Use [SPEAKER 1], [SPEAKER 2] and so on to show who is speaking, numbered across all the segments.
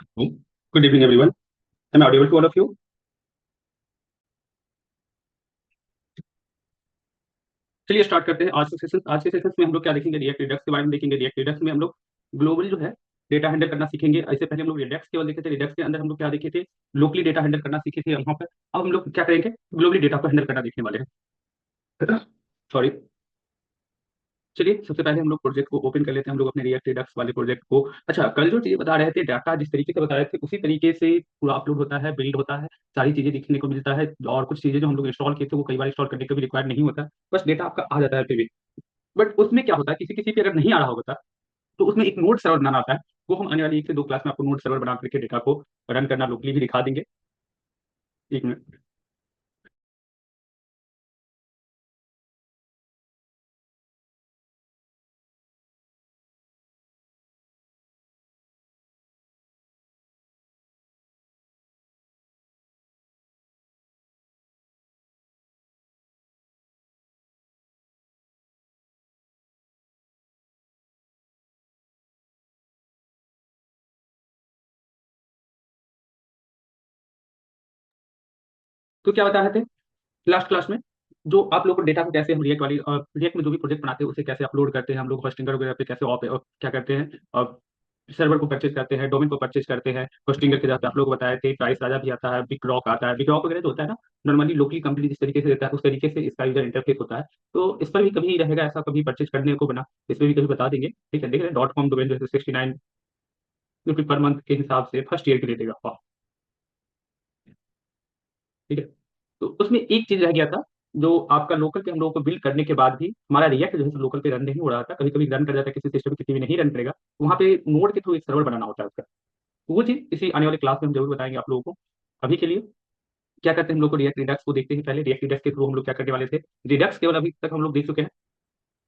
[SPEAKER 1] Good evening, everyone. Am I audible to all of you? चलिए start करते हैं आज के सेशन में हम लोग क्या देखेंगे, रिएक्ट रिडक्स के बारे में देखेंगे। रिएक्ट रिडक्स में हम लोग ग्लोबली जो है डेटा हैंडल करना सीखेंगे। इससे पहले हम लोग रिडक्स केवल देखे थे। रिडक्स के अंदर हम लोग क्या देखे थे, लोकली डेटा हैंडल करना सीखे थे। यहाँ पर अब हम लोग क्या करेंगे, ग्लोबली डेटा को हैंडल करना देखने वाले हैं। सॉरी। चलिए सबसे पहले हम लोग प्रोजेक्ट को ओपन कर लेते हैं, हम लोग अपने रिएक्ट रिडक्स वाले प्रोजेक्ट को। अच्छा, कल जो चीजें बता रहे थे, डाटा जिस तरीके से बता रहे थे उसी तरीके से पूरा अपलोड होता है, बिल्ड होता है, सारी चीजें दिखने को मिलता है। और कुछ चीजें जो हम लोग इंस्टॉल किए थे वो कई बार इंस्टॉल करने का भी रिक्वायर्ड नहीं होता, बस डेटा आपका आ जाता है फिर भी। बट उसमें क्या होता है, किसी किसी पे अगर नहीं आ रहा होता तो उसमें एक नोड सर्वर बनाना आता है। वो हम आने वाली 1 से 2 क्लास में आपको नोड सर्वर बना करके डेटा को रन करना लोकली भी दिखा देंगे। 1 मिनट। तो क्या बता रहे थे लास्ट क्लास में, जो आप लोग को डेटा को कैसे हम रिएक्ट में जो भी प्रोजेक्ट बनाते हैं उसे कैसे अपलोड करते हैं, हम लोग होस्टिंगर वगैरह पे कैसे क्या करते हैं, और सर्वर को परचेज करते हैं, डोमेन को परचेज करते हैं। होस्टिंगर के साथ आप लोग को बताए थे, प्राइस राजा भी आता है, बिग रॉक आता है। बिग रॉक वगैरह जो होता है ना, नॉर्मली लोकली कंपनी जिस तरीके से देता है उस तरीके से इसका यूजर इंटरफेस होता है। तो इस पर भी कभी रहेगा ऐसा, कभी परचेज करने को बना, इस पर भी कभी बता देंगे। ठीक है, देख रहे हैं .com डोमेन जो है 69 रुपये पर मंथ के हिसाब से फर्स्ट ईयर के लिए देगा। वाह, ठीक है। तो उसमें एक चीज रह गया था, जो आपका लोकल पे हम लोगों को बिल्ड करने के बाद भी हमारा रिएक्ट जो है लोकल पे रन नहीं हो रहा था, कभी कभी रन कर जाता है किसी सिस्टम किसी में नहीं रन करेगा। वहाँ पे नोड के थ्रू एक सर्वर बनाना होता है उसका। तो वो चीज इसी आने वाले क्लास में हम जरूर बताएंगे आप लोगों को। अभी के लिए क्या करते हैं, हम लोग को रिएक्ट रिडक्स को देखते हैं। पहले रिएक्ट रिडक्स के थ्रू हम लोग क्या करने वाले थे, रिडक्स केवल अभी तक हम लोग देख चुके हैं।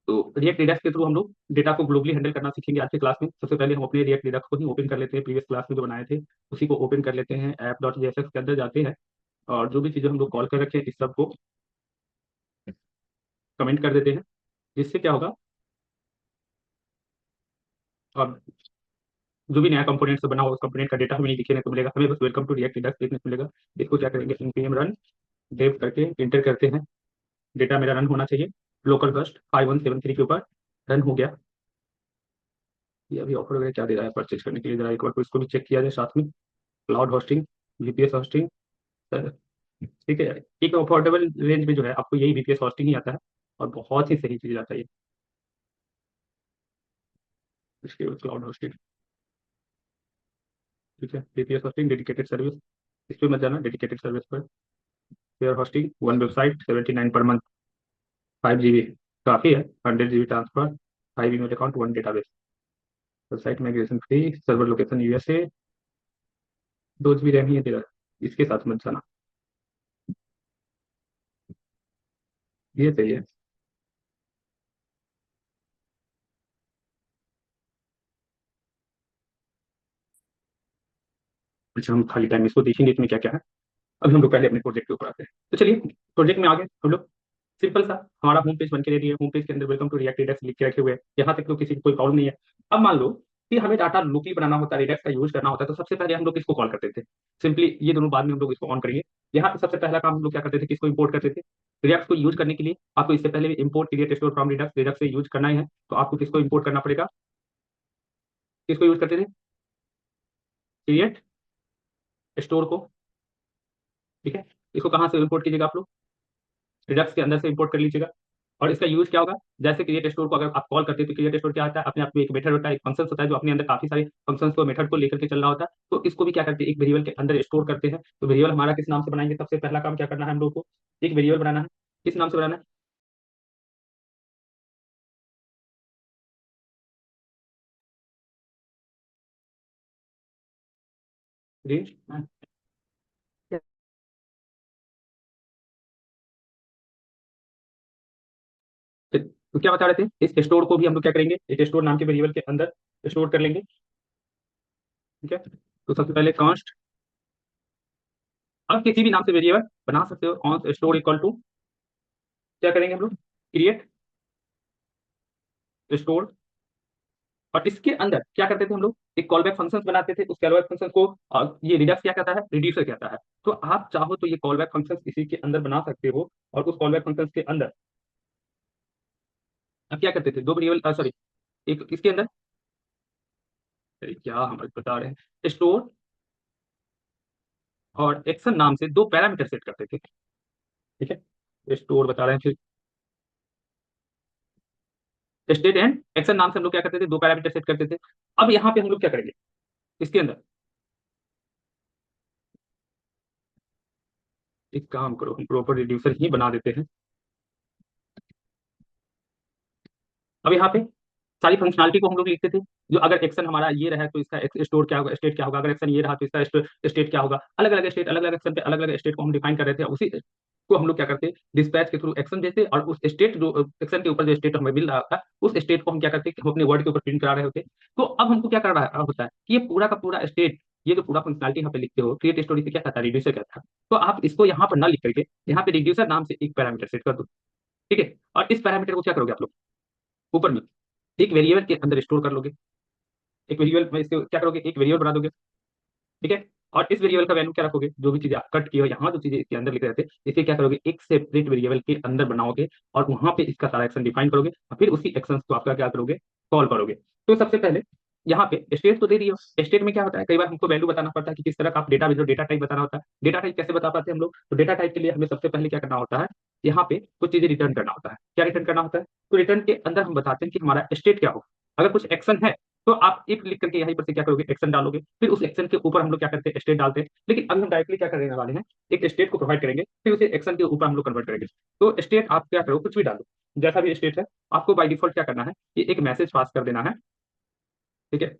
[SPEAKER 1] तो रिएक्ट रिडक्स के थ्रू हम लोग डेटा को ग्लोबली हैंडल करना सीखेंगे आज के क्लास में। सबसे पहले हम अपने रिएक्ट रिडक्स को ही ओपन कर लेते हैं, प्रीवियस क्लास में जो बनाए थे उसी को ओपन कर लेते हैं। ऐप डॉट जेएसएक्स के अंदर जाते हैं और जो भी चीजें हम लोग कॉल कर रखे हैं इस सब को कमेंट कर देते हैं, जिससे क्या होगा, और जो भी नया कंपोनेंट से बना हो उस कंपोनेंट का डेटा हमें नहीं दिखने को मिलेगा, हमें बस वेलकम टू रिएक्ट रिडक्स देखने को मिलेगा। इसको क्या करेंगे, npm रन डेव करके इंटर करते हैं। डेटा मेरा रन होना चाहिए, लोकल बस्ट 5173 के ऊपर रन हो गया। ये अभी ऑफर वगैरह क्या दे रहा है परचेज करने के लिए, जरा एक बार को इसको भी चेक किया जाए साथ में। क्लाउड होस्टिंग, वीपीएस होस्टिंग, ठीक है। एक अफोर्डेबल रेंज में जो है आपको यही वीपीएस होस्टिंग ही आता है और बहुत ही सही चीज आता है ये। इसके क्लाउड होस्टिंग, ठीक है। वीपीएस होस्टिंग डेडिकेटेड सर्विस, इस पर मत जाना, डेडिकेटेड सर्विस पर। फेयर होस्टिंग, वन वेबसाइट 79 पर मंथ, 5 GB काफ़ी है। 100 GB transfer, 5 email account, 1 database. Website migration free, server location USA, 2 GB RAM ही है तेरा, इसके साथ मत जाना, ये सही है। अच्छा, हम खाली टाइम में इसको देखेंगे इसमें क्या क्या है। अभी हम लोग पहले अपने प्रोजेक्ट के ऊपर आते हैं। तो चलिए प्रोजेक्ट में आगे हम लोग सिंपल सा हमारा होम पेज बन के रेडी है। होम पेज के अंदर वेलकम टू रिएक्ट रिडक्स लिख के रखे हुए हैं, यहाँ तक तो किसी को कोई प्रॉब्लम नहीं है। अब मान लो कि हमें डाटा लोकली बनाना होता है, रिडक्स का यूज करना होता है, तो सबसे पहले हम लोग इसको कॉल करते थे सिंपली। ये दोनों बाद में हम लोग इसको ऑन करेंगे। यहाँ पे सबसे पहला काम हम लोग क्या करते थे, किसको इंपोर्ट करते थे, रिडक्स को यूज करने के लिए आपको इससे पहले भी import create store from Redux, Redux से यूज करना ही है तो आपको किसको इंपोर्ट करना पड़ेगा, किसको यूज करते थे, क्रिएट स्टोर को, ठीक है। इसको कहाँ से इंपोर्ट कीजिएगा आप लोग, रिडक्स के अंदर से इंपोर्ट कर लीजिएगा। और इसका यूज क्या होगा, जैसे क्रिएट स्टोर को अगर आप कॉल करते हैं तो क्रिएट स्टोर क्या होता है, अपने आप में एक मेथड होता है, एक फंक्शन होता है जो अपने अंदर काफी सारे फंक्शन को मेथड को लेकर के चल रहा होता है। तो इसको भी क्या करते हैं, एक वेरिएबल के अंदर स्टोर करते हैं। तो वेरिएबल हमारा किस नाम से बनाएंगे, सबसे पहला काम क्या करना है हम लोग को, एक वेरिएबल बनाना है। किस नाम से बनाना है, रेंज। तो क्या बता रहे थे, इस स्टोर को भी हम लोग क्या करेंगे, एक स्टोर नाम के वेरिएबल के अंदर स्टोर कर लेंगे, ठीक है। तो सबसे पहले कॉन्स्ट, अब किसी भी नाम से वेरिएबल बना सकते हो, कॉन्स्ट स्टोर इक्वल टू क्या करेंगे हम लोग, क्रिएट स्टोर और इसके अंदर क्या करते थे हम लोग, एक कॉल बैक फंक्शन बनाते थे, उस कॉल बैक फंक्शन को ये रिडक्स क्या कहता है, रिड्यूसर कहता है। तो आप चाहो तो ये कॉल बैक फंक्शन इसी के अंदर बना सकते हो, और उस कॉल बैक फंक्शन के अंदर अब क्या करते थे, दो वेरिएबल, सॉरी, एक इसके अंदर, अरे क्या हम बता रहे हैं, स्टोर और एक्शन नाम से दो पैरामीटर सेट करते थे। ठीक है, स्टोर बता रहे हैं, फिर स्टेट एंड एक्शन नाम से हम लोग क्या करते थे, दो पैरामीटर सेट करते थे। अब यहाँ पे हम लोग क्या करेंगे, इसके अंदर एक काम करो, हम प्रॉपर रिड्यूसर ही बना देते हैं। अब यहाँ पे सारी फंक्शनलिटी को हम लोग लिखते थे, जो अगर एक्शन हमारा ये रहा तो इसका स्टोर क्या होगा, स्टेट क्या होगा, अगर एक्शन ये रहा तो इसका स्टेट क्या होगा, अलग अलग स्टेट, अलग अलग एक्शन पे अलग अलग स्टेट को हम डिफाइन कर रहे थे। उसी को हम लोग क्या करते, डिस्पैच के थ्रू एक्शन देते, और उस स्टेट जो एक्शन के ऊपर जो स्टेट हमें मिल रहा था, उस स्टेट को हम क्या करते, हम अपने वर्ड के ऊपर प्रिंट करा रहे होते। तो अब हमको क्या कर रहा होता है कि ये पूरा का पूरा स्टेट, ये जो पूरा फंक्शनलिटी यहाँ पे लिखते हो, क्रिएट स्टोरी से क्या कहता है, रिड्यूसर कहता है। तो आप इसको यहाँ पर ना लिख करके यहाँ पे रिड्यूसर नाम से एक पैरामीटर सेट कर दो। ठीक है, और इस पैरामीटर को क्या करोगे आप लोग, ऊपर में एक वेरिएबल के अंदर स्टोर कर लोगे, एक वेरिएबल में इसको क्या करोगे, एक वेरिएबल बना दोगे। ठीक है, और इस वेरिएबल का वैल्यू क्या रखोगे, जो भी चीजें आप कट की हो यहाँ, जो चीजें इसके अंदर लिखे रहते हैं, इसे क्या करोगे, एक सेपरेट वेरिएबल के अंदर बनाओगे, और वहां पे इसका सारा एक्शन डिफाइन करोगे, और फिर उसी एक्शन को आपका क्या करोगे, कॉल करोगे। तो सबसे पहले यहाँ पे स्टेट तो दे दिए, स्टेट में क्या होता है, कई बार हमको वैल्यू बताना पड़ता है कि किस तरह का आप डेटा भेजो, डेटा टाइप बताना होता है। डेटा टाइप कैसे बता पाते हैं हम लोग, तो डेटा टाइप के लिए हमें सबसे पहले क्या करना होता है, यहाँ पे कुछ चीजें रिटर्न करना होता है। क्या रिटर्न करना होता है, तो रिटर्न के अंदर हम बताते हैं कि हमारा स्टेट क्या हो। अगर कुछ एक्शन है तो आप इफ लिख करके यहीं पर से क्या करोगे, एक्शन डालोगे, फिर उस एक्शन के ऊपर हम लोग क्या करते हैं, स्टेट डालते हैं। लेकिन अभी हम डायरेक्टली क्या करने वाले हैं, एक स्टेट को प्रोवाइड करेंगे, फिर उसे एक्शन के ऊपर हम लोग कन्वर्ट करेंगे। तो स्टेट आप क्या करो, कुछ भी डालो, जैसा भी स्टेट है, आपको बाय डिफॉल्ट क्या करना है, ये एक मैसेज पास कर देना है। ठीक है,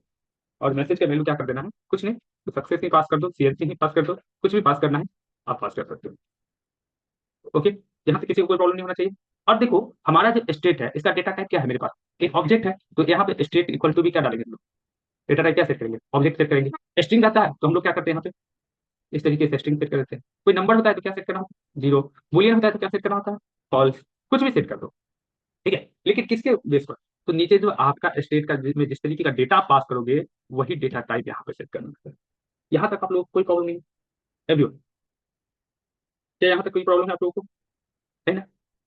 [SPEAKER 1] और मैसेज का वैल्यू क्या कर देना है, कुछ नहीं, तो सक्सेस ही पास कर दो, सीएलसी ही पास कर दो, कुछ भी पास करना है आप पास कर सकते हो। ओके, यहाँ से किसी को कोई प्रॉब्लम नहीं होना चाहिए। और देखो, हमारा जो स्टेट है, इसका डेटा टाइप क्या है, मेरे पास एक ऑब्जेक्ट है, तो यहाँ पे स्टेट इक्वल टू भी क्या डालेंगे हम लोग, डेटा टाइप क्या सेट करेंगे, ऑब्जेक्ट सेट करेंगे। स्ट्रिंग रहता है तो हम लोग क्या करते हैं यहाँ पे, इस तरीके से स्ट्रिंग सेट कर देते हैं। कोई नंबर होता है तो क्या सेट करना होता है, जीरो। बुलियन होता है तो क्या सेट करना होता है, फॉल्स। कुछ भी सेट कर दो। ठीक है, लेकिन किसके बेस पर, तो नीचे जो आपका स्टेट का जिसमें जिस तरीके का डेटा आप पास करोगे, वही डेटा टाइप यहाँ पे सेट करना होता है। यहाँ तक आप लोग कोई प्रॉब्लम नहीं है एवरीवन, क्या यहाँ तक कोई प्रॉब्लम है आप लोगों को, है ना।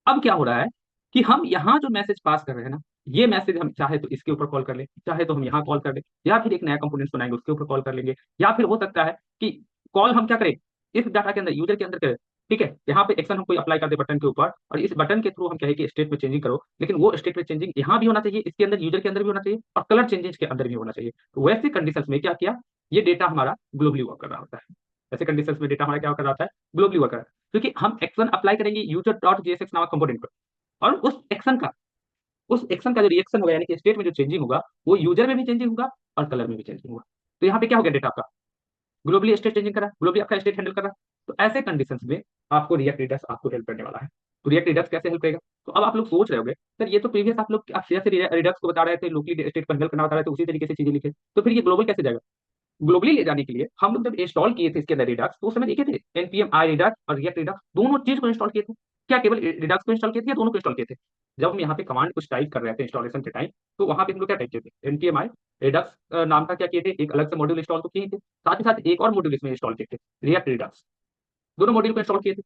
[SPEAKER 1] अब क्या हो रहा है कि हम यहाँ जो मैसेज पास कर रहे हैं ना, ये मैसेज हम चाहे तो इसके ऊपर कॉल कर ले, चाहे तो हम यहाँ कॉल कर ले, या फिर एक नया कंपोनेंट बनाएंगे उसके ऊपर कॉल कर लेंगे, या फिर हो सकता है कि कॉल हम क्या करें, इस डाटा के अंदर, यूजर के अंदर करें। ठीक है, यहाँ पे एक्शन हम कोई अप्लाई कर दे बटन के ऊपर, और इस बटन के थ्रू हम कहें कि स्टेट में चेंजिंग करो, लेकिन वो स्टेट में चेंजिंग यहाँ भी होना चाहिए, इसके अंदर यूजर के अंदर भी होना चाहिए, और कलर चेंजेस के अंदर भी होना चाहिए। तो वैसे कंडीशन में क्या किया, ये डेटा हमारा ग्लोबली वर्क कर रहा होता है। ऐसे कंडीशन में डेटा हमारा क्या कर रहा होता है, ग्लोबली वर्क कर रहा है, क्योंकि हम एक्शन अप्लाई करेंगे यूजर डॉट जेएसएक्स नामक कंपोनेंट पर, और उस एक्शन का जो रिएक्शन होगा, यानी कि स्टेट में जो चेंजिंग होगा, वो यूजर में भी चेंजिंग होगा और कलर में भी चेंजिंग होगा। तो यहाँ पे क्या हो गया, डेटा आपका ग्लोबली स्टेट चेंजिंग करा, ग्लोबली आपका स्टेट हैंडल करा। तो ऐसे कंडीशंस में आपको रिएक्ट रिडक्स आपको हेल्प करने वाला है। तो रिएक्ट रिडक्स कैसे हेल्प करेगा, तो अब आप लोग सोच रहे होंगे, सर ये तो प्रीवियस आप लोग आप जैसे रिडक्स को बता रहे थे, लोकली स्टेट को हैंडल करना बता रहे थे, उसी तरीके से चीजें लिखे, तो फिर ये ग्लोबल कैसे जाएगा। ग्लोबली ले जाने के लिए हम लोग जब इंस्टॉल किए थे इसके अंदर रिडक्स, तो उस समय देखे थे एनपीएम आई रिडक्स और रिएक्ट रिडक्स दोनों चीज को इंस्टॉल किए थे। क्या केवल रिडक्स को इंस्टॉल किए थे या दोनों को इंस्टॉल किए थे। जब हम यहाँ पे कमांड कुछ टाइप कर रहे थे इंस्टॉलेशन के टाइम, तो वहां पे हम लोग क्या टाइप किए थे, एनपीएम आई रिडक्स नाम का क्या किए थे, एक अलग से मॉड्यूल इंस्टॉल तो किए थे, साथ ही साथ एक और मॉड्यूल इसमें इंस्टॉल किए थे, रिएक्ट रिडक्स। दोनों मॉड्यूल को इंस्टॉल किए थे,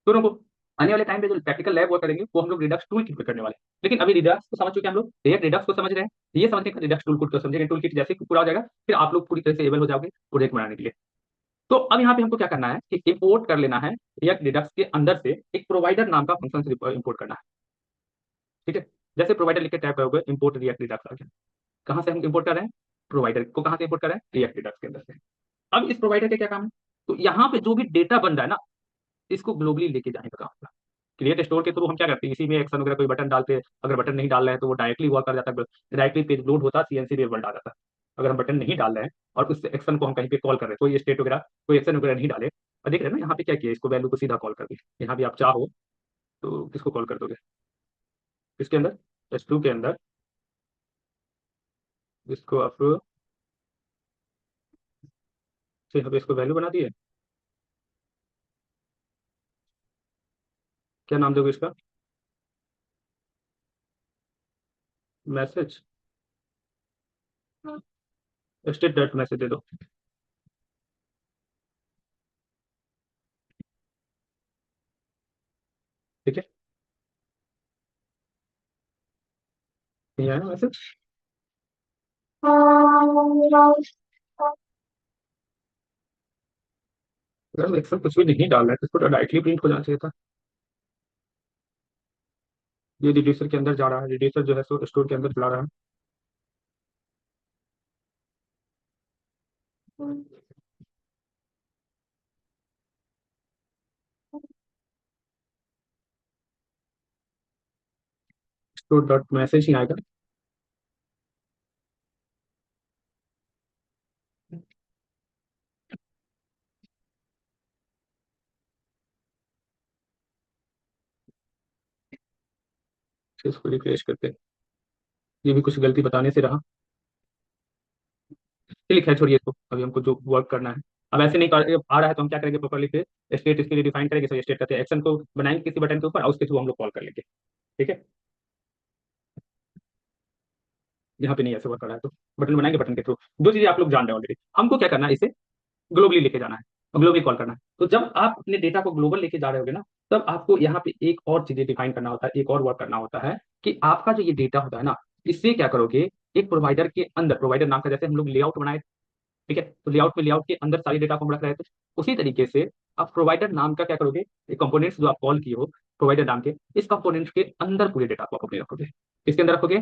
[SPEAKER 1] दोनों को। आने वाले टाइम पे जो प्रैक्टिकल लैब वो करेंगे, वो हम लोग रिडक्स टूल किट पे करने वाले हैं। लेकिन अभी रिडक्स को समझ चुके हैं हम लोग, रिएक्ट रिडक्स को समझ रहे हैं, ये समझने का रिडक्स टूल किट को समझेंगे, टूल किट जैसे ही पूरा हो जाएगा, फिर आप लोग पूरी तरह से एबल हो जाओगे प्रोजेक्ट बनाने के लिए। तो अब यहाँ पे हमको क्या करना है कि इंपोर्ट कर लेना है, रिएक्ट रिडक्स के अंदर से एक प्रोवाइडर नाम का फंक्शन इंपोर्ट करना है। ठीक है, जैसे प्रोवाइडर लिख के टाइप करोगे, इंपोर्ट रिएक्ट रिडक्स आ गया। कहाँ से हम इंपोर्ट कर रहे हैं, प्रोवाइडर को कहाँ से इंपोर्ट कर रहे हैं, रिएक्ट रिडक्स के अंदर से। अब इस प्रोवाइडर का क्या काम है, तो यहाँ पे जो भी डेटा बन रहा है ना, इसको ग्लोबली लेके जाने का काम होगा। क्रिएट स्टोर के थ्रू हम क्या करते हैं, इसी में एक्शन वगैरह कोई बटन डालते हैं, अगर बटन नहीं डाल रहे हैं तो वो डायरेक्टली हुआ कर जाता है, डायरेक्टली पेज लोड होता है, सीएनसी वेरिएबल डाल जाता है। अगर हम बटन नहीं डाल रहे हैं और उस एक्शन को हम कहीं पे कॉल कर रहे हैं, कोई स्टेट वगैरह कोई एक्शन वगैरह नहीं डाले, और देख रहे हैं ना यहाँ पे क्या किया, इसको वैल्यू को सीधा कॉल कर दिया। यहाँ भी आप चाहो तो किसको कॉल कर दोगे, इसके अंदर S2 के अंदर, इसको आप से यहाँ पे इसको वैल्यू बना दिए, क्या नाम दोगे इसका, मैसेज। स्टेट डॉट मैसेज दे दो। ठीक है, नहीं आया मैसेज? अगर एक्सेल कुछ भी नहीं डाल रहा है तो इसको डायरेक्टली प्रिंट हो जाना चाहिए था। ये रिड्यूसर के अंदर जा रहा है, रिड्यूसर जो है सो स्टोर के अंदर चला रहा है। स्टोर डॉट मैसेज ही आएगा। फिर इसको रिफ्रेश करते हैं। ये भी कुछ गलती बताने से रहा। चलिए खैर छोड़िए इसको, अभी हमको जो वर्क करना है। अब ऐसे नहीं आ रहा है तो हम क्या करेंगे, प्रॉपरली फिर स्टेट इसके लिए डिफाइन करेंगे। सो स्टेट करते हैं, एक्शन को बनाएंगे किसी बटन के ऊपर और उसके थ्रू हम लोग कॉल कर लेंगे। ठीक है, यहाँ पे नहीं ऐसे वर्क कर रहा है तो बटन बनाएंगे, बटन के थ्रू। दो चीजें आप लोग जान रहे हैं ऑलरेडी। हमको क्या करना है, इसे ग्लोबली लेके जाना है और ग्लोबली कॉल करना है। तो जब आप अपने डेटा को ग्लोबल लेके जा रहे होगे ना, तब आपको यहाँ पे एक और चीजें डिफाइन करना होता है, एक और वर्क करना होता है कि आपका जो ये डेटा होता है ना, इससे क्या करोगे, एक प्रोवाइडर के अंदर, प्रोवाइडर नाम का जैसे हम लोग लेआउट बनाए, ठीक है, तो लेआउट में लेआउट के अंदर सारी डेटा को हम रख रहे थे। उसी तरीके से आप प्रोवाइडर नाम का क्या करोगे, एक कंपोनेंट्स जो आप कॉल किए हो प्रोवाइडर नाम के, इस कंपोनेंट्स के अंदर पूरे डेटा को आप अपने रखोगे। किसके अंदर रखोगे,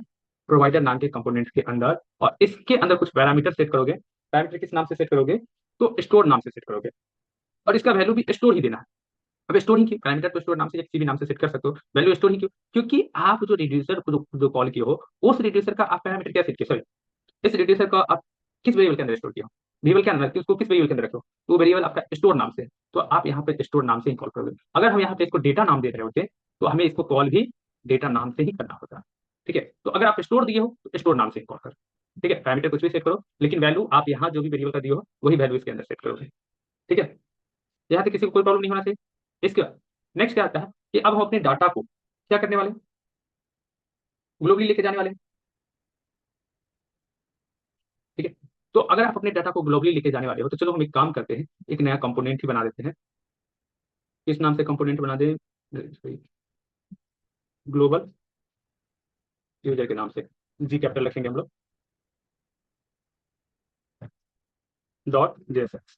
[SPEAKER 1] प्रोवाइडर नाम के कंपोनेंट्स के अंदर। और इसके अंदर कुछ पैरामीटर सेट करोगे। पैरामीटर किस नाम से सेट करोगे, तो स्टोर नाम से सेट करोगे। और इसका वैल्यू भी स्टोर ही देना है। अब स्टोर ही क्यों, पैरामीटर तो स्टोर नाम से या किसी भी नाम से सेट कर सकते हो, वैल्यू स्टोर ही क्यों, क्योंकि आप जो रिड्यूसर को जो कॉल किए हो, उस रिड्यूसर का आप पैरामीटर क्या सेट किए, सॉरी, इस रिड्यूसर को आप किस वेरिएबल के अंदर स्टोर किया, वेरिएबल के अंदर, उसको किस वेरिएबल के अंदर रखो, तो वो वेरिएबल आपका स्टोर नाम से है। तो आप यहाँ पे स्टोर नाम से ही कॉल करोगे। अगर हम यहाँ पे इसको डेटा नाम दे रहे होते तो हमें इसको कॉल भी डेटा नाम से ही करना होता। ठीक है, तो अगर आप स्टोर दिए हो तो स्टोर नाम से ही कॉल करो। ठीक है, पैरामीटर कुछ भी सेट करो, लेकिन वैल्यू आप यहाँ जो भी वेरिएबल का दिए हो वही वैल्यू इसके अंदर सेट करोगे। ठीक है, यहाँ से किसी को कोई प्रॉब्लम नहीं होना चाहिए। इसके बाद नेक्स्ट क्या आता है कि अब हम अपने डाटा को क्या करने वाले हैं, ग्लोबली लेके जाने वाले हैं। ठीक है, तो अगर आप अपने डाटा को ग्लोबली लेके जाने वाले हो तो चलो हम एक काम करते हैं, एक नया कंपोनेंट ही बना देते हैं। किस नाम से कंपोनेंट बना दे, ग्लोबल यूजर के नाम से, जी कैपिटल रखेंगे हम लोग, डॉट जेएसएक्स।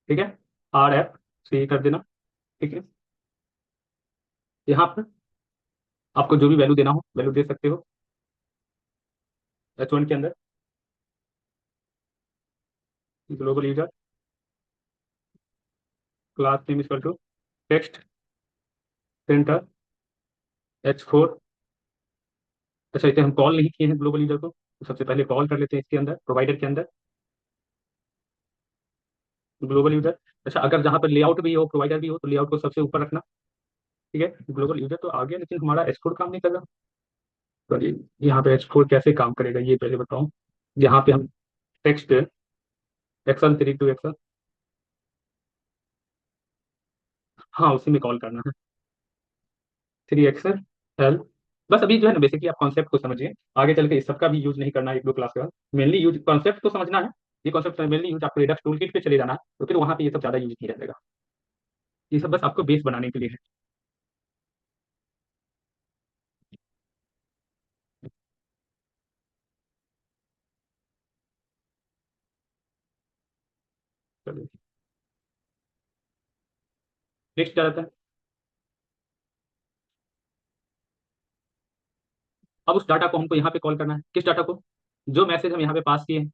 [SPEAKER 1] ठीक है, आर एफ से कर देना। ठीक है, यहाँ पर आपको जो भी वैल्यू देना हो वैल्यू दे सकते हो। H1 के अंदर global user, class name equal to text center H4। अच्छा, इसे हम कॉल नहीं किए हैं ग्लोबल यूजर को, तो सबसे पहले कॉल कर लेते हैं इसके अंदर, प्रोवाइडर के अंदर ग्लोबल यूजर। अच्छा, अगर जहाँ पर लेआउट भी हो प्रोवाइडर भी हो तो लेआउट को सबसे ऊपर रखना। ठीक है, ग्लोबल यूजर तो आ गया, लेकिन हमारा H4 काम नहीं कर रहा। तो यहाँ पे H4 कैसे काम करेगा ये पहले बताऊं। यहाँ पे हम टेक्स्ट एक्सल 32 एक्सल, हाँ उसी में कॉल करना है, 3 एक्सल एल। बस अभी जो है ना बेसिकली आप कॉन्सेप्ट को समझिए, आगे चल के इस सब का भी यूज नहीं करना है एक दो क्लास के बाद। मेनली यूज कॉन्सेप्ट को समझना है। ये कॉन्सेप्ट मेनली यूज आपको रिडक्स टूल किट पे चले जाना है, तो फिर वहां पे ये सब ज्यादा यूज नहीं रहेगा। ये सब बस आपको बेस बनाने के लिए है। चलिए, नेक्स्ट क्या रहता है। अब उस डाटा को हमको यहाँ पे कॉल करना है, किस डाटा को, जो मैसेज हम यहाँ पे पास किए हैं,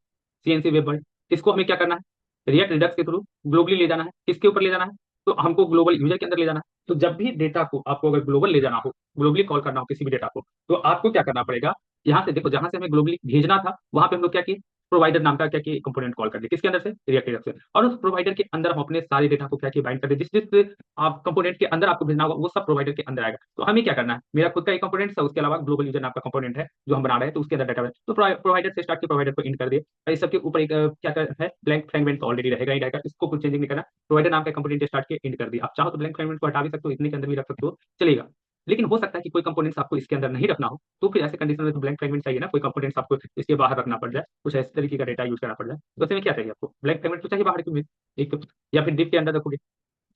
[SPEAKER 1] सीएनसी वेब वर्ड, इसको हमें क्या करना है, रिएक्ट रिडक्स के थ्रू ग्लोबली ले जाना है। किसके ऊपर ले जाना है, तो हमको ग्लोबल यूजर के अंदर ले जाना है। तो जब भी डेटा को आपको अगर ग्लोबल ले जाना हो, ग्लोबली कॉल करना हो किसी भी डेटा को, तो आपको क्या करना पड़ेगा, यहाँ से देखो जहां से हमें ग्लोबली भेजना था वहां पे हम लोग क्या किए, प्रोवाइडर नाम का क्या किए कंपोनेंट कॉल कर दिया, किसके अंदर से, रिएक्ट रिडक्स से। और उस प्रोवाइडर के अंदर हम अपने सारे डेटा को क्या किए, बाइंड कर दिए। जिस जिस आप कंपोनेंट के अंदर आपको भेजना होगा वो सब प्रोवाइडर के अंदर आएगा। तो हमें क्या करना है, मेरा खुद का एक कंपोनेंट है, उसके अलावा ग्लोबल यूजर नाम का कंपोनेंट है जो हम बना रहे हैं, तो उसके अंदर डाटा है। तो प्रोवाइडर से स्टार्ट के प्रोवाइडर को इंड कर दिए। और इस सबके ऊपर एक क्या है, ब्लैंक फ्रेगमेंट तो ऑलरेडी रहेगा ही रहेगा, इसको कुछ चेंजिंग नहीं करना। प्रोवाइडर नाम का कंपोनेंट स्टार्ट के इंड कर दिया। आप चाहो तो ब्लैंक फ्रेगमेंट को हटा भी सकते हो, इतने के अंदर भी रख सकते हो, चलेगा। लेकिन हो सकता है कि कोई कंपोनेंट्स आपको इसके अंदर नहीं रखना हो, तो फिर ऐसे कंडीशन में तो ब्लैंक फ्रेगमेंट चाहिए ना, कोई कंपोनेंट्स आपको इसके बाहर रखना पड़ जाए, कुछ इस तरीके का डेटा यूज करना पड़ जाए, तो ऐसे में क्या चाहिए आपको, ब्लैंक फ्रेगमेंट तो चाहिए बाहर क्योंकि एक तो, या फिर डिप के अंदर रखोगे।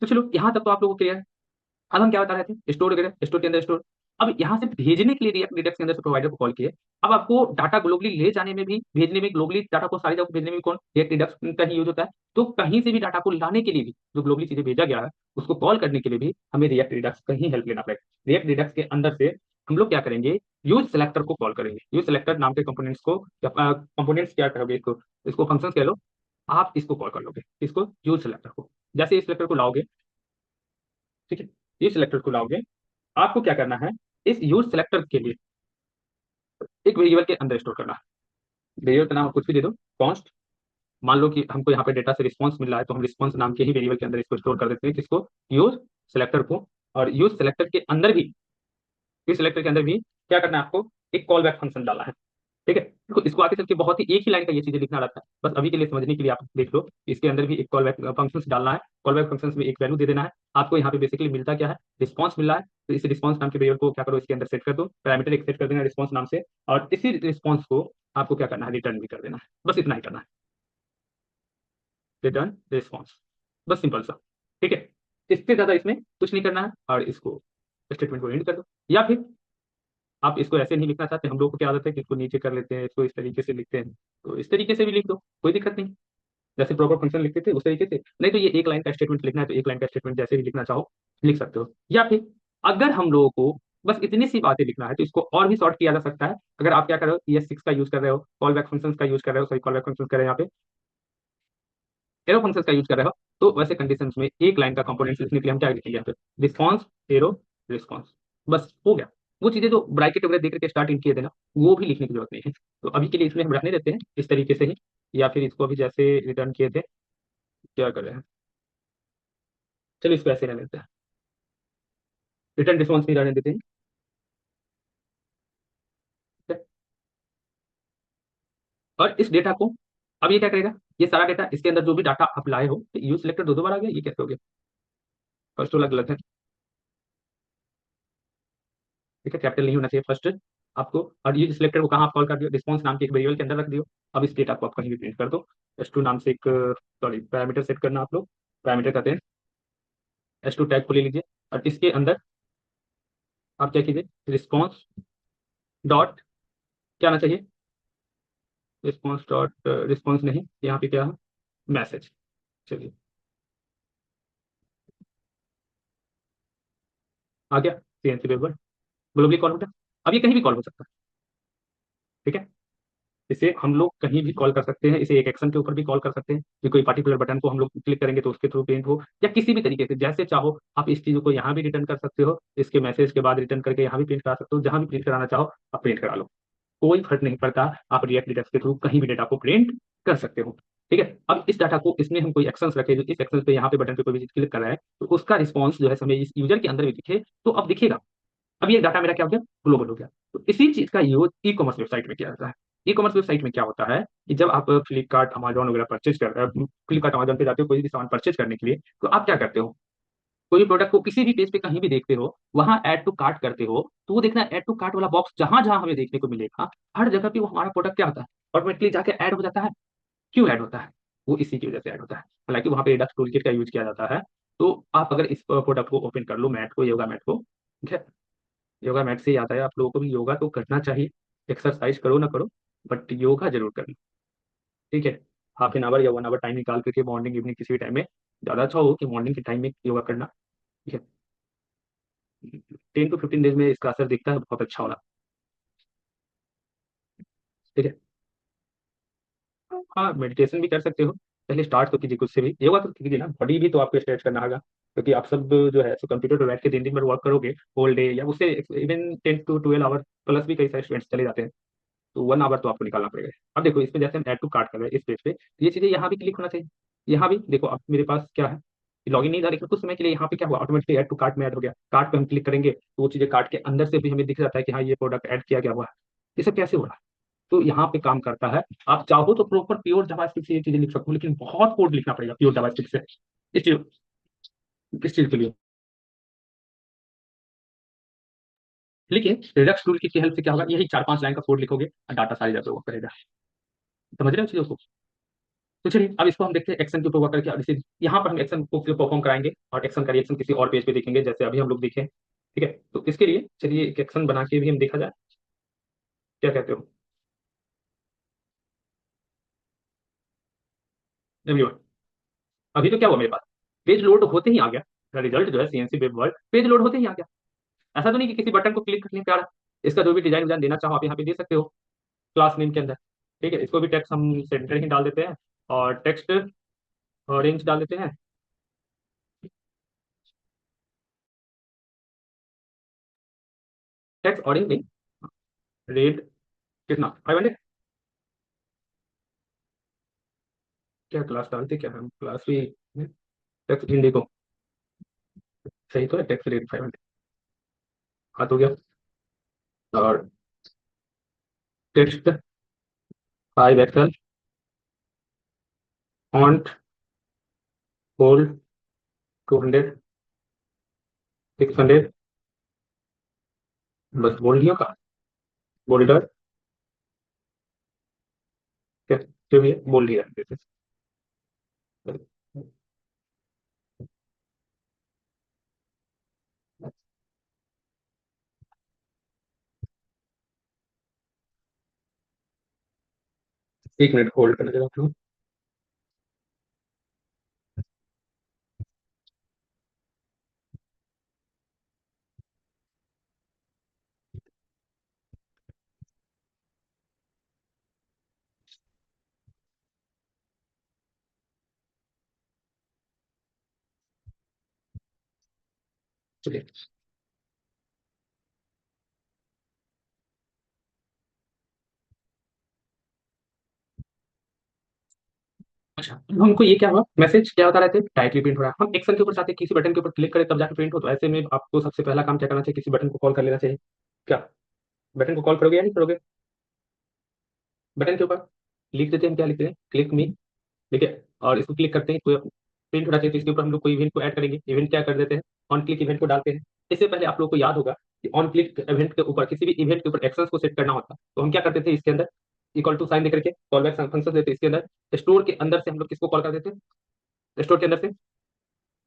[SPEAKER 1] तो चलो यहाँ तक तो आप लोगों को क्लियर है। अब हम क्या बता रहे थे, स्टोर वगैरह, स्टोर के अंदर स्टोर। अब यहाँ से भेजने के लिए रिएक्ट डिडक्स के अंदर से प्रोवाइडर को कॉल किए। अब आपको डाटा ग्लोबली ले जाने में भी, भेजने में, ग्लोबली डाटा को सारी जगह भेजने में भी कौन, रिएक्ट डिडक्स का ही यूज होता है। तो कहीं से भी डाटा को लाने के लिए भी, जो ग्लोबली चीजें भेजा गया है उसको कॉल करने के लिए भी हमें रिएक्ट डिडक्स का ही हेल्प लेना पड़ेगा। रिएक्ट डिडक्स के अंदर से हम लोग क्या करेंगे, यूज सेलेक्टर को कॉल करेंगे। यूज सेलेक्टर नाम के कंपोनेंट्स को, कंपोनेंट्स क्या करोगे, इसको इसको फंक्शन कह लो, आप इसको कॉल कर लोगे, इसको यूज सेलेक्टर को। जैसे इस सेलेक्टर को लाओगे, ठीक है, यूज सेलेक्टर को लाओगे, आपको क्या करना है, इस यूज सेलेक्टर के लिए एक वेरिएबल के अंदर स्टोर करना है। वेरिएबल का नाम आप कुछ भी दे दो, कॉन्स्ट। मान लो कि हमको यहाँ पे डेटा से रिस्पॉन्स मिल रहा है, तो हम रिस्पॉन्स नाम के ही वेरिएबल के अंदर इसको स्टोर कर देते हैं, किसको, यूज सेलेक्टर को। और यूज सेलेक्टर के अंदर भी, यूज सेलेक्टर के अंदर भी क्या करना है आपको, एक कॉल बैक फंक्शन डालना है। ठीक है, देखो इसको आगे चल के बहुत ही एक ही लाइन का ये चीजें लिखना रहता है, बस अभी के लिए समझने के लिए आप देख लो। इसके अंदर भी एक कॉल बैक फंक्शन डालना है, कॉल बैक फंक्शन में एक वैल्यू दे देना है। आपको यहाँ पे बेसिकली मिलता क्या है, रिस्पॉन्स मिल रहा है, तो इस रिस्पॉन्स नाम के वेरिएबल को क्या करो, इसके अंदर सेट कर दो, पैरामीटर एक सेट कर देना रिस्पॉन्स नाम से, और इसी रिस्पॉन्स को आपको क्या करना है, रिटर्न भी कर देना है। बस इतना ही करना है, रिटर्न रिस्पॉन्स, बस सिंपल सा। ठीक है, इससे ज्यादा इसमें कुछ नहीं करना है, और इसको स्टेटमेंट को एंड कर दो। या फिर आप इसको ऐसे नहीं लिखना चाहते, हम लोग को क्या आदत है कि इसको नीचे कर लेते हैं, इसको इस तरीके से लिखते हैं, तो इस तरीके से भी लिख दो, कोई दिक्कत नहीं। जैसे प्रॉपर फंक्शन लिखते थे उस तरीके से, नहीं तो ये एक लाइन का स्टेटमेंट लिखना है तो एक लाइन का स्टेटमेंट जैसे भी लिखना चाहो लिख सकते हो। या फिर अगर हम लोगों को बस इतनी सी बातें लिखना है तो इसको और भी शॉर्ट किया जा सकता है। अगर आप क्या कर रहे हो, ES6 का यूज कर रहे हो, कॉल बैक फंक्शन का यूज कर रहे हो, सॉरी कॉल बैक फंक्शन कर रहे हो, यहाँ पे एरो फंक्शन का यूज कर रहे हो, तो वैसे कंडीशन में एक लाइन का कंपोनेंट लिखने के लिए हम क्या लिखेंगे, यहाँ पे रिस्पॉन्स एरो रिस्पॉन्स, बस हो गया। वो चीजें जो ब्रैकेट वगैरह देख करके स्टार्ट इन किए थे ना, वो भी लिखने की जरूरत नहीं है। तो अभी के लिए इसमें हम रखने देते हैं इस तरीके से ही, या फिर इसको अभी जैसे रिटर्न किए थे, क्या कर रहे हैं, चलो इसको ऐसे रहने देते हैं, रिटर्न रिस्पॉन्स नहीं रहने देते हैं। ठीक है? और इस डेटा को अब ये क्या करेगा, ये सारा डेटा इसके अंदर जो भी डाटा आप लाए हो, यूज सिलेक्टर दो बार आ गया, ये कैसे हो गया, फर्स्ट तो अलग अलग है। ठीक है, कैपिटल नहीं होना चाहिए फर्स्ट आपको। और यूज सिलेक्टर को कहाँ आप कॉल कर दियो, रिस्पॉन्स नाम के एक वेरिएबल के अंदर रख दियो। अब इस डेटा को आप कहीं भी प्रिंट कर दो। S2 नाम से एक, सॉरी, पैरामीटर सेट करना आप लोग, पैरामीटर कहते हैं, S2 टैग को ले लीजिए। और इसके अंदर आप क्या कीजिए, रिस्पॉन्स डॉट क्या आना चाहिए, रिस्पॉन्स डॉट रिस्पॉन्स नहीं, यहाँ पे क्या है, मैसेज। चलिए आ गया, CNC वेबर ग्लोबली कॉल होता है। अब ये कहीं भी कॉल हो सकता है। ठीक है, इसे हम लोग कहीं भी कॉल कर सकते हैं, इसे एक एक्शन के ऊपर भी कॉल कर सकते हैं कि कोई पर्टिकुलर बटन को हम लोग क्लिक करेंगे तो उसके थ्रू प्रिंट हो, या किसी भी तरीके से जैसे चाहो आप इस चीज को यहाँ भी रिटर्न कर सकते हो, इसके मैसेज के बाद रिटर्न करके यहाँ भी प्रिंट करा सकते हो, जहां भी प्रिंट कराना चाहो आप प्रिंट करा लो, कोई फर्क नहीं पड़ता। आप रिएक्ट डिटेक्स के थ्रू कहीं भी डेटा को प्रिंट कर सकते हो। ठीक है, अब इस डाटा को इसमें हम कोई एक्शन रखे, जो इस एक्शन पे यहाँ पे बटन पे कोई भी चीज क्लिक कर रहा है तो उसका रिस्पॉन्स जो है हमें इस यूजर के अंदर भी दिखे, तो अब दिखेगा। अब ये डाटा मेरा क्या हो गया, ग्लोबल हो गया। तो इसी चीज का यूज ई कॉमर्स वेबसाइट में किया जाता है। ई कॉमर्स वेबसाइट में क्या होता है कि जब आप फ्लिपकार्ट अमेजोन वगैरह परचेज कर, फ्लिपकार्ट अमेजोन पे जाते हो कोई भी सामान परचेज करने के लिए, तो आप क्या करते हो, कोई भी प्रोडक्ट को किसी भी पेज पे कहीं भी देखते हो, वहां ऐड टू कार्ट करते हो, तो वो देखना ऐड टू कार्ट वाला बॉक्स जहां जहां हमें देखने को मिलेगा, हर जगह पे वो हमारा प्रोडक्ट क्या होता है, ऑटोमेटिकली जाके ऐड हो जाता है। क्यों ऐड होता है, वो इसी की वजह से ऐड होता है। हालांकि वहां पे रिडक्स टूलकिट का यूज किया जाता है। तो आप अगर इस प्रोडक्ट को ओपन कर लो, मैट को, योगा मैट को, ठीक है, योगा मैट से याद है आप लोगों को भी योगा तो करना चाहिए, एक्सरसाइज करो ना करो, बट योगा जरूर करना। ठीक है, ½ एन आवर या 1 आवर टाइम निकाल करके मॉर्निंग इवनिंग किसी भी टाइम में, ज़्यादा अच्छा हो कि मॉर्निंग के टाइम में योगा करना। ठीक है, 10 to 15 डेज में इसका असर दिखता है, बहुत अच्छा हो रहा। ठीक है, हाँ मेडिटेशन भी कर सकते हो, पहले स्टार्ट तो कीजिए खुद से भी, योगा तो कीजिए ना, बॉडी भी तो आपको स्ट्रेच करना होगा, क्योंकि आप सब जो है सो कंप्यूटर पर बैठ के दिन दिन भर वर्क करोगे होल डे, या उससे इवन 10 to 12 आवर प्लस भी कई सारे स्टूडेंट्स चले जाते हैं, तो 1 आवर तो आपको निकालना पड़ेगा। अब देखो इसमें जैसे हम ऐड टू कार्ट कर रहे हैं इस पेज पे, तो ये चीजें यहाँ भी क्लिक होना चाहिए। यहाँ भी देखो, अब मेरे पास क्या है, लॉगिन नहीं था, लेकिन कुछ समय के लिए यहाँ पे क्या हुआ, ऑटोमेटिकली ऐड टू कार्ट में ऐड हो गया। कार्ट पे हम क्लिक करेंगे तो वो चीजें कार्ट के अंदर से भी हमें दिख जाता है कि हाँ ये प्रोडक्ट ऐड किया गया हुआ है। ये सब कैसे हो रहा है, तो यहाँ पे काम करता है। आप चाहो तो प्रॉपर प्योर जावास्क्रिप्ट से ये चीजें लिख सकते हो, लेकिन बहुत कोड लिखना पड़ेगा प्योर जावास्क्रिप्ट से इस चीज के लिए। लेकिन रिडक्स टूल की हेल्प से क्या होगा, यही 4-5 लाइन का कोड लिखोगे और डाटा सारी जगह वर्क करेगा। समझ रहे हो चीजों को? तो चलिए अब इसको हम देखते हैं एक्शन के ऊपर वर्क करके। अब इसे यहाँ पर हम एक्शन को परफॉर्म कराएंगे और एक्शन का रिएक्शन किसी और पेज पे देखेंगे, जैसे अभी हम लोग देखें। ठीक है, तो इसके लिए चलिए एक एक्शन बना के भी हम देखा जाए, क्या कहते हो एवरीवन? अभी तो क्या हुआ मेरे पास, पेज लोड होते ही आ गया, रिजल्ट जो है CNC web world page load होते ही आ गया। ऐसा तो नहीं कि किसी बटन को क्लिक करने पे आ रहा है। इसका जो भी डिजाइन डिजाइन देना चाहो आप यहाँ पे दे सकते हो क्लास नेम के अंदर। ठीक है, इसको भी टेक्स्ट हम सेंटर ही डाल देते हैं और टेक्स्ट ऑरेंज डाल देते हैं। टेक्स्ट ऑरेंज नहीं, रेड। कितना 500? क्या क्लास डालते, क्या हम क्लास भी टेक्स्ट इंडिको, सही तो है, टेक्स्ट रेड 500। हाँ तो गया। और टेक्स्ट 5 एक्सल फॉन्ट बोल्ड 200 600, बस बोल दिया का बोल्डर, क्या जो भी है बोल दिया जैसे। एक मिनट होल्ड करना जरा आप लोग। चलिए, अच्छा अब हमको ये क्या हुआ, मैसेज क्या होता रहता है, डायरेक्टली प्रिंट हो रहा है। हम एक्शन के ऊपर चाहते हैं किसी बटन के ऊपर क्लिक करें तब जाकर प्रिंट हो, तो ऐसे में आपको सबसे पहला काम क्या करना चाहिए, किसी बटन को कॉल कर लेना चाहिए। क्या बटन को कॉल करोगे या नहीं करोगे? बटन के ऊपर लिख देते हैं, क्या लिखते हैं, क्लिक मी। ठीक है, और इसको क्लिक करते हैं तो प्रिंट होना चाहिए, तो इसके ऊपर हम लोग कोई इवेंट को ऐड करेंगे। इवेंट क्या कर देते हैं, ऑन क्लिक इवेंट को डालते हैं। इससे पहले आप लोग को याद होगा कि ऑन क्लिक इवेंट के ऊपर, किसी भी इवेंट के ऊपर एक्शंस को सेट करना होता, तो हम क्या करते थे, इसके अंदर इक्वल टू साइन देकर के कॉल बैक फंक्शन देते, इसके अंदर स्टोर के अंदर से हम लोग किसको कॉल कर देते हैं, स्टोर के अंदर से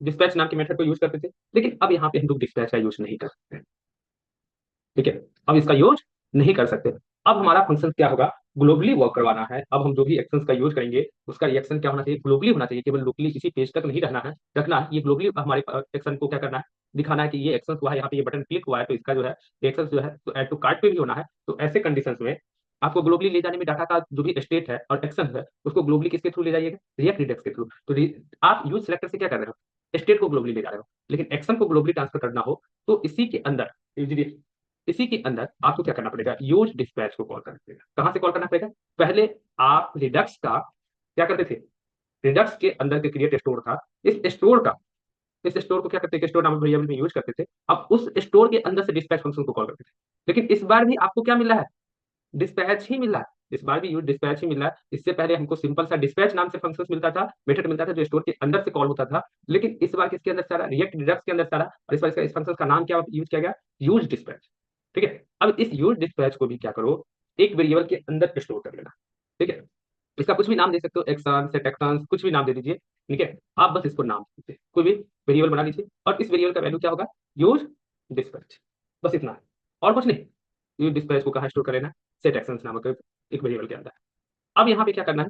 [SPEAKER 1] डिस्पैच नाम के मेथड को यूज करते थे। लेकिन अब यहाँ पे हम लोग डिस्पैच का यूज नहीं कर सकते। ठीक है, अब इसका यूज नहीं कर सकते। अब हमारा फंक्शन क्या होगा, ग्लोबली वर्क करवाना है। अब हम जो भी एक्शंस का यूज करेंगे उसका रिएक्शन क्या होना चाहिए, ग्लोबली होना चाहिए, केवल लोकली इसी पेज तक नहीं रहना है, रखना है। ये ग्लोबली हमारे एक्शन को क्या करना है, दिखाना है कि ये एक्शन हुआ है, यहाँ पे ये बटन क्लिक हुआ है, तो इसका जो है एक्शन जो है तो ऐड टू कार्ट पे भी होना है। तो ऐसे कंडीशंस में आपको ग्लोबली ले जाने में डाटा का जो भी स्टेट है और एक्शन है उसको ग्लोबली किसके थ्रू ले जाइएगा, रिएक्ट रिडक्स के थ्रू। तो आप यूज सेलेक्टर से क्या कर रहे हो, स्टेट को ग्लोबली ले जा रहे हो, लेकिन एक्शन को ग्लोबली ट्रांसफर करना हो तो इसी के अंदर, इसी के अंदर आपको क्या करना पड़ेगा, यूज डिस्पैच को कॉल करना पड़ेगा। कहां से कॉल करना पड़ेगा, पहले आप रिडक्स का क्या करते थे, रिडक्स के अंदर के क्रिएट स्टोर था, इस स्टोर का, इस स्टोर को क्या करते थे, स्टोर नामक वेरिएबल में यूज करते थे। अब उस स्टोर के अंदर से डिस्पैच फंक्शन को कॉल करते थे। लेकिन इस बार भी आपको क्या मिल रहा है, डिस्पैच ही मिल रहा है। इस बार भी यूज डिस्पैच ही मिल रहा है। इससे पहले हमको सिंपल सा डिस्पैच नाम से फंक्शन मिलता था, मेथड मिलता था जो स्टोर के अंदर से कॉल होता था। लेकिन इस बार किसके अंदर से आ रहा है, रिएक्ट रिडक्स के अंदर से आ रहा है। और इस बार इस फंक्शन का नाम क्या यूज किया गया, यूज डिस्पैच। ठीक है, अब इस यूज डिस्पैच को भी क्या करो, एक वेरिएबल के अंदर स्टोर कर लेना। ठीक है, इसका कुछ भी नाम दे सकते हो, एक्शन सेट एक्शन कुछ भी नाम दे दीजिए। ठीक है, आप बस इसको नाम दीजिए, कोई भी वेरिएबल बना लीजिए और इस वेरिएबल का वैल्यू क्या होगा, यूज डिस्पैच। बस इतना है और कुछ नहीं। यूज डिस्पैच को कहाँ स्टोर कर लेना, सेट एक्शंस नामक एक वेरिएबल के अंदर। अब यहाँ पे क्या करना है,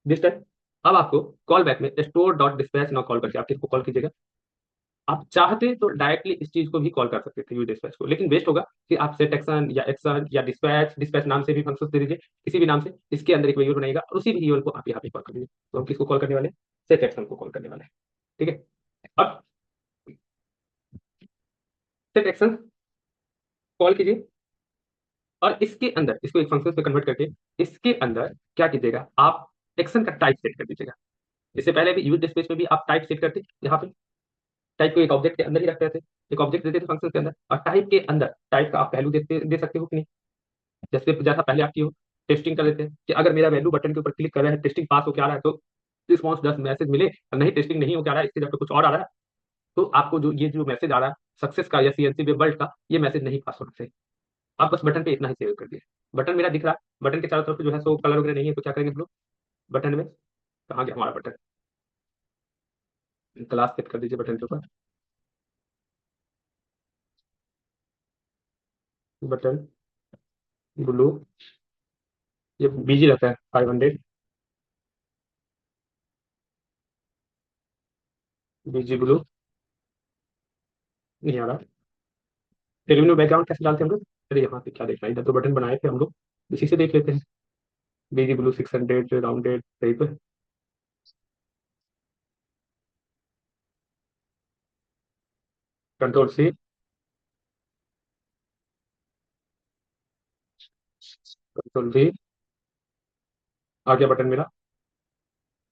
[SPEAKER 1] दिस टाइम अब आपको कॉल बैक में स्टोर डॉट डिस्पैच ना कॉल करके आप किसको कॉल कीजिएगा, आप चाहते तो डायरेक्टली इस चीज को भी कॉल कर सकते थे यूज डिस्पैच को, लेकिन बेस्ट होगा कि आप सेट एक्शन या डिस्पैच, डिस्पैच नाम से भी फंक्शन दे दीजिए, किसी भी नाम से इसके अंदर एक वेरिएबल बनाएगा और उसी वेरिएबल को आप यहाँ पे कॉल कर दीजिए। तो हम किसको कॉल करने वाले हैं, सेट एक्शन को कॉल करने वाले हैं। ठीक है, अब सेट एक्शन कॉल कीजिए और इसके अंदर इसको एक फंक्शन पे कन्वर्ट करके इसके अंदर क्या कीजिएगा, आप एक्शन का टाइप सेट कर दीजिएगा। इससे पहले भी यूज स्पेस में भी आप टाइप सेट करते, यहाँ पे टाइप को एक ऑब्जेक्ट के अंदर ही रखते थे, एक ऑब्जेक्ट देते थे फंक्शन के अंदर, और टाइप के अंदर टाइप का आप वैल्यू दे सकते हो कि नहीं, जैसे जैसा पहले आपकी हो। टेस्टिंग कर देते हैं कि अगर मेरा वैल्यू बटन के ऊपर क्लिक कर रहा है, टेस्टिंग पास होकर आ रहा है तो रिस्पॉन्स 10 मैसेज मिले, और नहीं टेस्टिंग नहीं होकर आ रहा है, इसके जब कुछ और आ रहा है तो आपको जो ये जो मैसेज आ रहा है सक्सेस का या सीएनसी वेब वर्ल्ड का, ये मैसेज नहीं पास होना चाहिए। आप बस बटन पे इतना ही सेव कर दिए। बटन मेरा दिख रहा है, बटन के चारों तरफ जो है सो कलर वगैरह नहीं है, तो क्या करेंगे हम लोग, बटन में कहाँ गया हमारा बटन, क्लास सेट कर दीजिए बटन के ऊपर, बटन ब्लू, ये बीजी रहता है 500, बीजी ब्लू, नहीं आ रहा। टेलीविजन बैकग्राउंड कैसे डालते हैं हम लोग, अरे यहाँ पे क्या देखना है, इधर तो बटन बनाए थे हम लोग, इसी से देख लेते हैं। बीजी ब्लू 600 राउंडेड सही पे, कंट्रोल C, कंट्रोल V, आ गया बटन मेरा।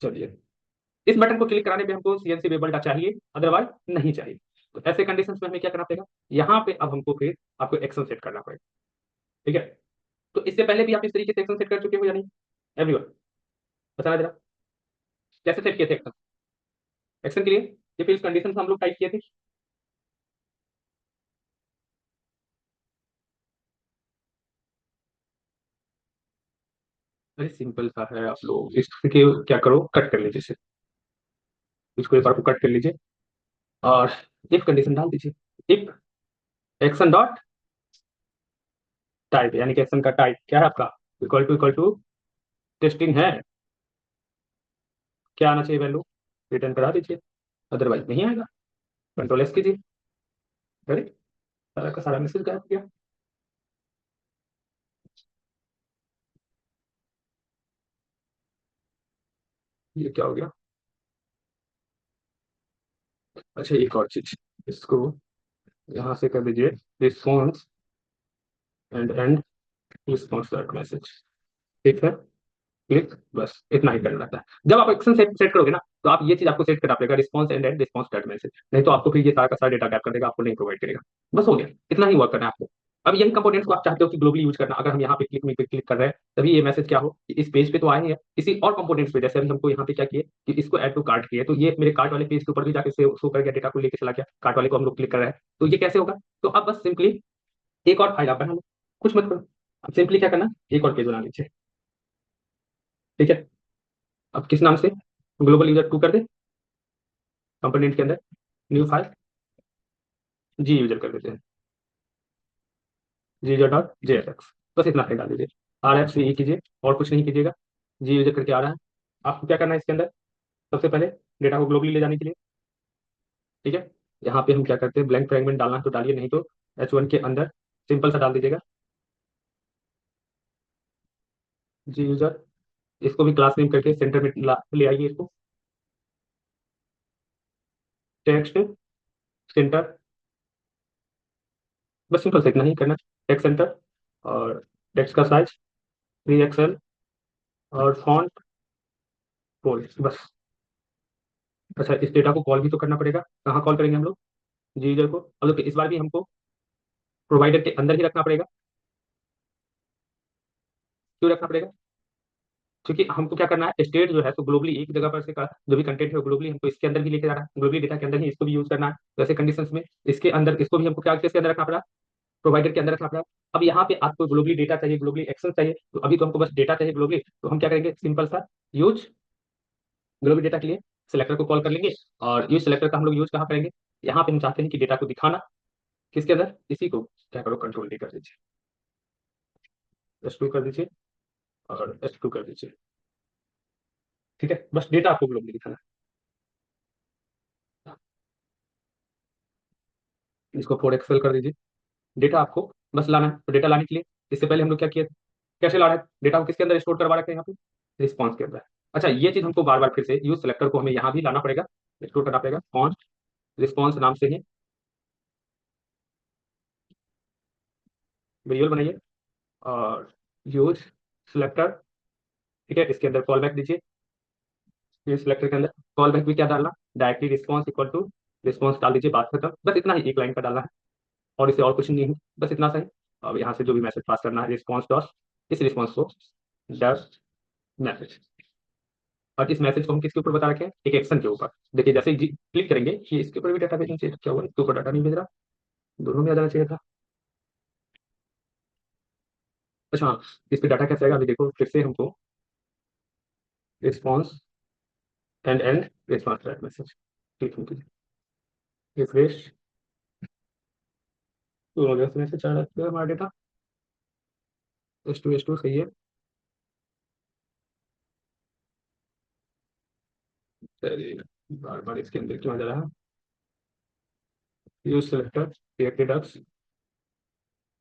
[SPEAKER 1] चलिए, इस बटन को क्लिक कराने पे हमको CNC वेब डाटा चाहिए, अदरवाइज नहीं चाहिए। तो ऐसे कंडीशंस में हमें क्या करना पड़ेगा, यहाँ पे अब हमको फिर आपको एक्शन सेट करना पड़ेगा। ठीक है, तो इससे पहले भी आप इस तरीके से एक्शन सेट कर चुके हो या नहीं, एवरीवन बताना जरा, कैसे सेट किए थे एक्शन, एक्शन के लिए ये फिर कंडीशन हम लोग टाइप किए थे। अरे सिंपल सा है, आप लोग इसके क्या करो, कट कर लीजिए इसे, इसको एक बार को कट कर लीजिए, और इफ कंडीशन डाल दीजिए, इफ एक्शन डॉट टाइप, यानी कि एक्शन का टाइप क्या है आपका, इक्वल टू टेस्टिंग है, क्या आना चाहिए वैल्यू, रिटर्न करा दीजिए, अदरवाइज नहीं आएगा। कंट्रोल S कीजिए, अरे सारा का सारा मैसेज गायब हो गया, ये क्या हो गया। अच्छा एक और चीज, इसको यहाँ से कर दीजिए, response and response dot message, ठीक है, क्लिक, बस इतना ही करना रहता है। जब आप एक्शन सेट सेट करोगे ना, तो आप ये चीज आपको सेट करना पड़ेगा, response and and response dot message, नहीं तो आपको फिर ये सारा का सारा डेटा गैप कर देगा, आपको नहीं प्रोवाइड करेगा। बस हो गया, इतना ही वर्क करना है आपको। अब यही कंपोनेंट्स को आप चाहते हो कि ग्लोबली यूज करना, अगर हम यहाँ पे क्लिक में क्लिक कर रहे हैं, तभी ये मैसेज क्या हो कि इस पेज पे तो आए ही है, किसी और कंपोनेंट्स पे, जैसे अभी हमको यहाँ पे क्या किए कि इसको ऐड टू कार्ट किए, तो ये मेरे कार्ट वाले पेज के ऊपर भी जाके शो कर गया, डेटा को लेके चला गया, कार्ट वाले को हम लोग क्लिक कर रहे हैं, तो ये कैसे होगा। तो अब बस सिंपली एक और फाइल आप बना लो, कुछ मत करो, अब सिंपली क्या करना, एक और पेज बना लीजिए। ठीक है, अब किस नाम से, ग्लोबल यूजर 2 कर दे, कंपोनेंट के अंदर न्यू फाइल, जी यूजर कर देते हैं, जी यूजर डॉट JSX, बस इतना फाइल डाल दीजिए, RFCE कीजिए, और कुछ नहीं कीजिएगा, जी यूजर करके आ रहा है। आपको क्या करना है इसके अंदर, सबसे पहले डेटा को ग्लोबली ले जाने के लिए, ठीक है, यहाँ पे हम क्या करते हैं, ब्लैंक फ्रेगमेंट डालना है तो डालिए, नहीं तो H1 के अंदर सिंपल सा डाल दीजिएगा, जी यूजर, इसको भी क्लास नेम करके सेंटर में ले आइए इसको, टेक्स्ट सेंटर, बस सिंपल से इतना ही करना, टेक्स्ट सेंटर, और टेक्स्ट का साइज 3XL, और फॉन्ट बोल्ड, बस। अच्छा इस डेटा को कॉल भी तो करना पड़ेगा, कहाँ कॉल करेंगे हम लोग, जी यूजर को, अब देखिए इस बार भी हमको प्रोवाइडर के अंदर ही रखना पड़ेगा, क्यों रखना पड़ेगा, क्योंकि हमको क्या करना है, स्टेट जो है तो ग्लोबली एक जगह पर से जो भी कंटेंट है ग्लोबली हमको इसके अंदर भी लेके जाना है, ग्लोबली डेटा के अंदर ही इसको भी यूज करना है, तो ऐसे कंडीशंस में इसके अंदर इसको भी हमको क्या इसके अंदर रखना पड़ा, प्रोवाइडर के अंदर रखना पड़ा। अब यहाँ पे आपको ग्लोबली डेटा चाहिए, ग्लोबली एक्सेस चाहिए, तो अभी तो हमको बस डेटा चाहिए ग्लोबली, तो हम क्या करेंगे, सिंपल सा यूज ग्लोबली डेटा के लिए सिलेक्टर को कॉल कर लेंगे, और यूज सिलेक्टर का हम लोग यूज कहाँ करेंगे, यहाँ पे हम चाहते हैं कि डेटा को दिखाना किसके अंदर, इसी को क्या करो, कंट्रोल D कर दीजिए, S2 कर दीजिए, और S2 कर दीजिए, ठीक है, बस डेटा आपको ग्लोबली दिखाना है, इसको 4XL कर दीजिए, डेटा आपको बस लाना है, तो डेटा लाने के लिए इससे पहले हम लोग क्या किए, कैसे ला रहे हैं डेटा को, किसके अंदर स्टोर करवा रखे हैं यहाँ पे, रिस्पॉन्स के अंदर। अच्छा ये चीज हमको बार बार फिर से यूज सेलेक्टर को हमें यहाँ भी लाना पड़ेगा, स्टोर करना पड़ेगा, कौन रिस्पॉन्स नाम से ही वेरिएबल बनाइए, और यूज सिलेक्टर, ठीक है, इसके अंदर कॉल बैक दीजिए, यूज सिलेक्टर के अंदर कॉल बैक भी क्या डालना, directly response equal to response डाल दीजिए, बात खत्म, बस इतना ही एक लाइन का डालना है, और इसे और कुछ नहीं है, बस इतना सा ही। अब यहाँ से जो भी मैसेज पास करना है, रिस्पॉन्स डॉट, इस रिस्पॉन्स को डस्ट मैसेज, और इस मैसेज को हम किसके ऊपर बता रखे हैं, एक एक्शन के ऊपर, देखिए जैसे ही क्लिक करेंगे ये इसके ऊपर भी डाटा भेजना चाहिए, क्या हुआ इसके ऊपर डाटा नहीं भेज रहा, दोनों में आ जाना चाहिए था, अच्छा हाँ, इस पे डाटा कैसे आएगा अभी देखो फिर से हमको response and response that message click कीजिए, रिफ्रेश तो हो गया उसमें से चार हमारा डेटा S2 सही है। चलिए बार बार इसके अंदर क्यों आ जा रहा है, use selector React redux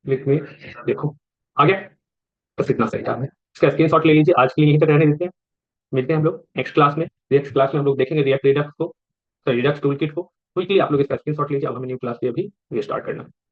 [SPEAKER 1] click में, देखो आ गया। बस इतना सही था, इसका स्क्रीनशॉट ले लीजिए, आज के लिए यहीं तक रहने देते हैं। मिलते हैं हम लोग नेक्स्ट क्लास में, नेक्स्ट क्लास में हम लोग देखेंगे रिएक्ट रिडक्स को, रिडक्स टूल किट को। क्विकली आप लोग इसका स्क्रीनशॉट लीजिए, अब हमें न्यू क्लास भी अभी ये स्टार्ट करना है।